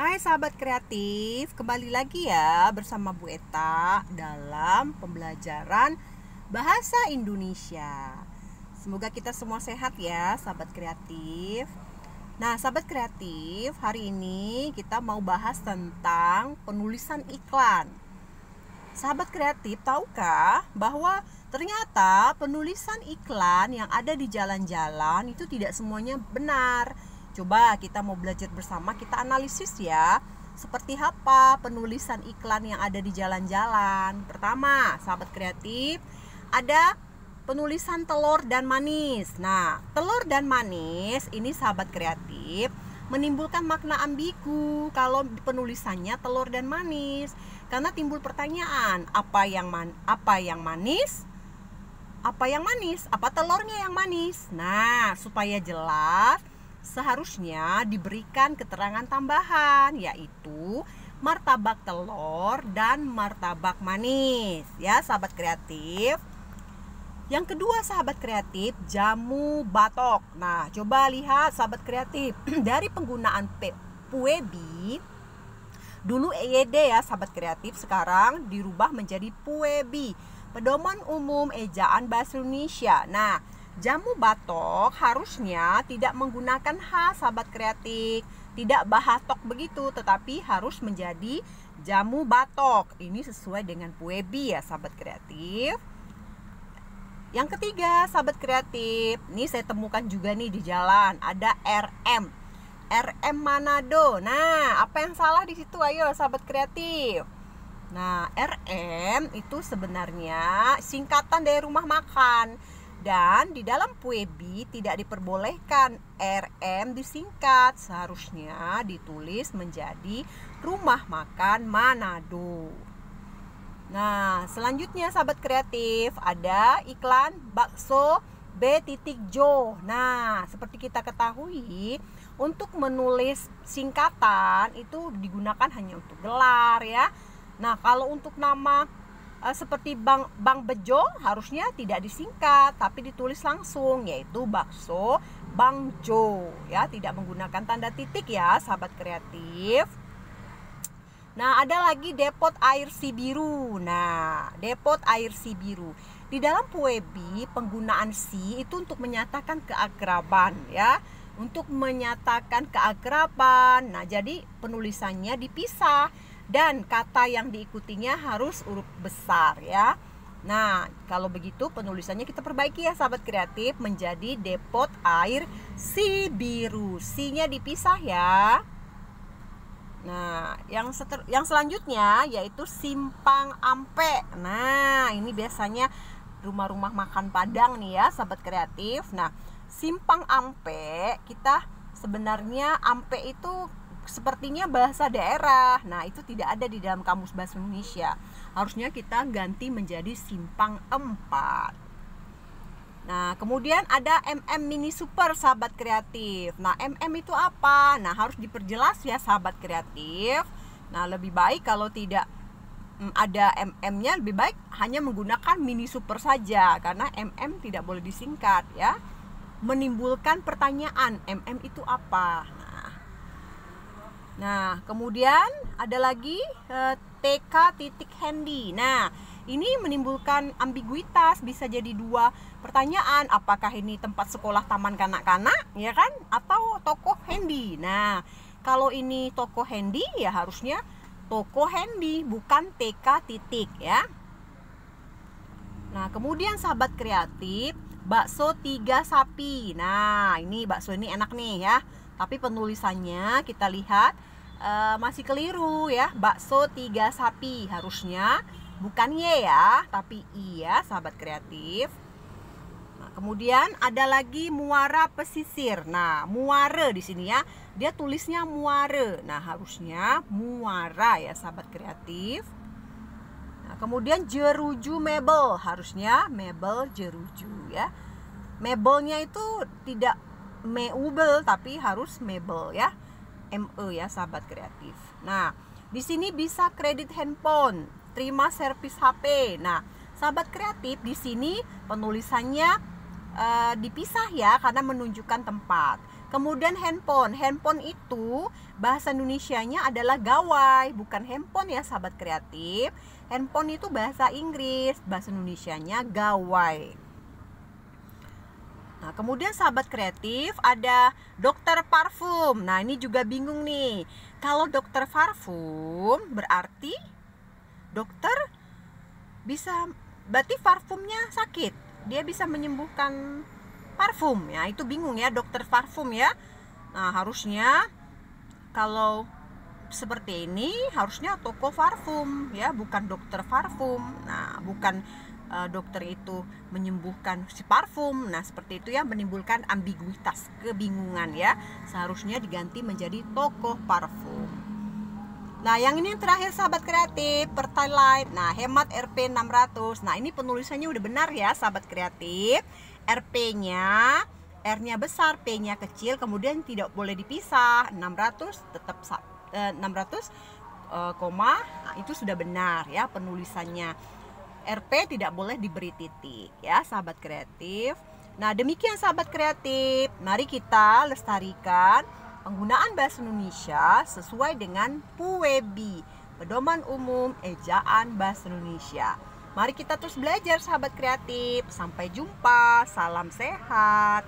Hai sahabat kreatif, kembali lagi ya bersama Bu Eta dalam pembelajaran Bahasa Indonesia. Semoga kita semua sehat ya sahabat kreatif. Nah sahabat kreatif, hari ini kita mau bahas tentang penulisan iklan. Sahabat kreatif, tahukah bahwa ternyata penulisan iklan yang ada di jalan-jalan itu tidak semuanya benar. Coba kita mau belajar bersama, kita analisis ya. Seperti apa penulisan iklan yang ada di jalan-jalan. Pertama, sahabat kreatif, ada penulisan telur dan manis. Nah, telur dan manis ini sahabat kreatif menimbulkan makna ambigu kalau penulisannya telur dan manis. Karena timbul pertanyaan, apa yang manis? Apa yang manis? Apa telurnya yang manis? Nah, supaya jelas seharusnya diberikan keterangan tambahan, yaitu martabak telur dan martabak manis ya sahabat kreatif. Yang kedua sahabat kreatif, jamu batok. Nah coba lihat sahabat kreatif, dari penggunaan puebi, dulu EYD ya sahabat kreatif, sekarang dirubah menjadi puebi, pedoman umum ejaan bahasa Indonesia. Nah jamu batok harusnya tidak menggunakan H sahabat kreatif, tidak bahatok begitu, tetapi harus menjadi jamu batok. Ini sesuai dengan puebi ya sahabat kreatif. Yang ketiga sahabat kreatif, ini saya temukan juga nih di jalan, ada RM Manado. Nah apa yang salah di situ, ayo sahabat kreatif. Nah RM itu sebenarnya singkatan dari rumah makan. Dan di dalam puebi tidak diperbolehkan RM disingkat, seharusnya ditulis menjadi rumah makan Manado. Nah selanjutnya sahabat kreatif, ada iklan bakso B.Jo. Nah seperti kita ketahui, untuk menulis singkatan itu digunakan hanya untuk gelar ya. Nah kalau untuk nama seperti Bang Bejo harusnya tidak disingkat tapi ditulis langsung, yaitu bakso Bang Jo ya, tidak menggunakan tanda titik ya sahabat kreatif. Nah ada lagi depot air Sibiru. Nah depot air Sibiru, di dalam puebi penggunaan si itu untuk menyatakan keakraban ya, untuk menyatakan keakraban. Nah jadi penulisannya dipisah dan kata yang diikutinya harus huruf besar ya. Nah kalau begitu penulisannya kita perbaiki ya sahabat kreatif, menjadi depot air Sibiru, si-nya dipisah ya. Nah yang selanjutnya yaitu simpang ampe. Nah ini biasanya rumah-rumah makan Padang nih ya sahabat kreatif. Nah simpang ampe, kita sebenarnya ampe itu sepertinya bahasa daerah. Nah itu tidak ada di dalam kamus bahasa Indonesia, harusnya kita ganti menjadi simpang 4. Nah kemudian ada Mini Super sahabat kreatif. Nah itu apa? Nah harus diperjelas ya sahabat kreatif. Nah lebih baik kalau tidak ada nya, lebih baik hanya menggunakan Mini Super saja, karena tidak boleh disingkat ya, menimbulkan pertanyaan itu apa. Nah kemudian ada lagi TK titik handy. Nah ini menimbulkan ambiguitas, bisa jadi dua pertanyaan, apakah ini tempat sekolah taman kanak-kanak ya kan, atau toko handy. Nah kalau ini toko handy ya harusnya toko handy, bukan TK titik ya. Nah kemudian sahabat kreatif, bakso 3 sapi. Nah ini bakso ini enak nih ya, tapi penulisannya kita lihat masih keliru ya, bakso 3 sapi, harusnya bukan Y ya, tapi I ya sahabat kreatif. Nah, kemudian ada lagi muara pesisir. Nah muara di sini ya, dia tulisnya muara, nah harusnya muara ya sahabat kreatif. Nah, kemudian jeruju mebel, harusnya mebel jeruju ya. Mebelnya itu tidak meubel tapi harus mebel ya, ya sahabat kreatif. Nah di sini bisa kredit handphone, terima servis HP. Nah sahabat kreatif, di sini penulisannya dipisah ya, karena menunjukkan tempat. Kemudian handphone. Handphone itu bahasa Indonesianya adalah gawai, bukan handphone ya sahabat kreatif. Handphone itu bahasa Inggris, bahasa Indonesianya gawai. Nah, kemudian sahabat kreatif ada dokter parfum. Nah, ini juga bingung nih. Kalau dokter parfum berarti dokter berarti parfumnya sakit. Dia bisa menyembuhkan parfum ya, itu bingung ya dokter parfum ya. Nah, harusnya kalau seperti ini harusnya toko parfum ya, bukan dokter parfum. Nah, bukan dokter itu menyembuhkan si parfum. Nah, seperti itu ya, menimbulkan ambiguitas, kebingungan ya. Seharusnya diganti menjadi toko parfum. Nah, yang ini yang terakhir sahabat kreatif, Pertalite. Nah, hemat Rp 600. Nah, ini penulisannya udah benar ya sahabat kreatif. Rp-nya, R-nya besar, P-nya kecil, kemudian tidak boleh dipisah. 600 tetap 600, nah, itu sudah benar ya penulisannya. Rp tidak boleh diberi titik ya sahabat kreatif. Nah, demikian sahabat kreatif. Mari kita lestarikan penggunaan bahasa Indonesia sesuai dengan PUEBI, Pedoman Umum Ejaan Bahasa Indonesia. Mari kita terus belajar sahabat kreatif. Sampai jumpa, salam sehat.